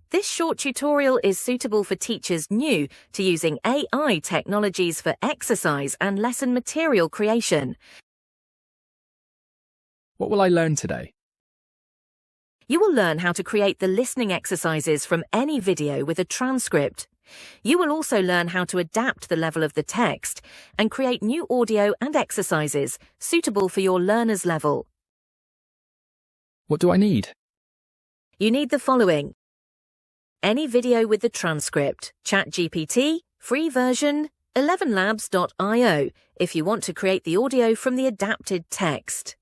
This short tutorial is suitable for teachers new to using AI technologies for exercise and lesson material creation. What will I learn today? You will learn how to create the listening exercises from any video with a transcript. You will also learn how to adapt the level of the text and create new audio and exercises suitable for your learner's level. What do I need? You need the following: any video with the transcript, Chat GPT, free version, 11labs.io, if you want to create the audio from the adapted text.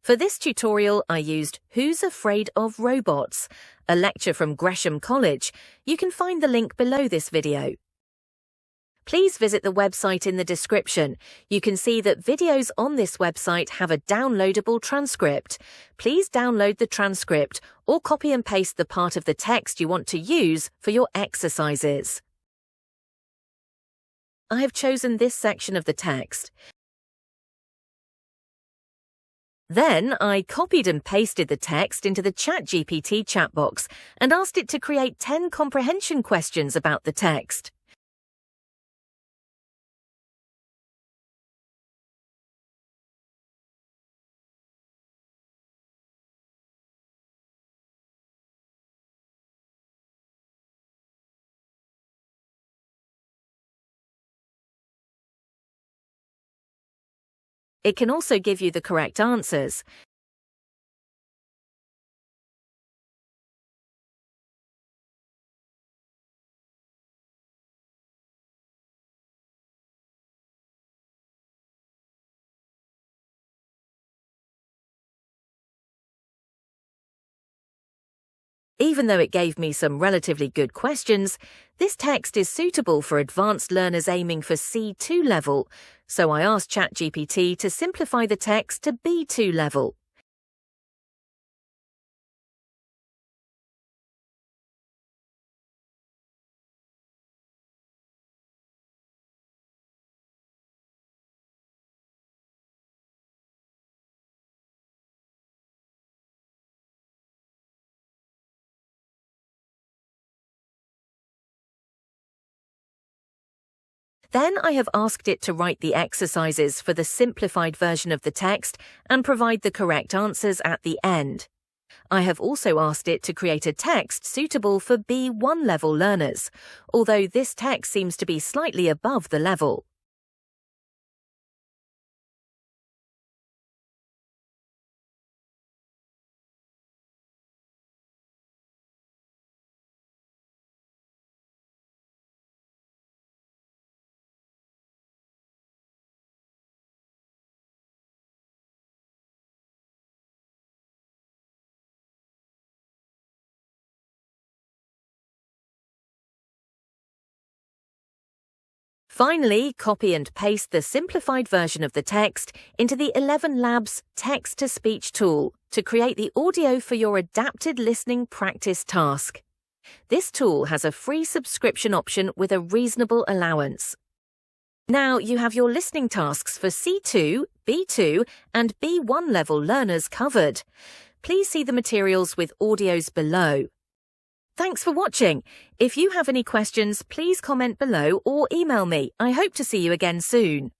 For this tutorial, I used Who's Afraid of Robots, a lecture from Gresham College. You can find the link below this video. Please visit the website in the description. You can see that videos on this website have a downloadable transcript. Please download the transcript or copy and paste the part of the text you want to use for your exercises. I have chosen this section of the text. Then I copied and pasted the text into the Chat GPT chat box and asked it to create 10 comprehension questions about the text. It can also give you the correct answers. Even though it gave me some relatively good questions, this text is suitable for advanced learners aiming for C2 level, so I asked Chat GPT to simplify the text to B2 level. Then I have asked it to write the exercises for the simplified version of the text and provide the correct answers at the end. I have also asked it to create a text suitable for B1 level learners, although this text seems to be slightly above the level. Finally, copy and paste the simplified version of the text into the 11labs text-to-speech tool to create the audio for your adapted listening practice task. This tool has a free subscription option with a reasonable allowance. Now you have your listening tasks for C2, B2 and B1 level learners covered. Please see the materials with audios below. Thanks for watching. If you have any questions, please comment below or email me. I hope to see you again soon.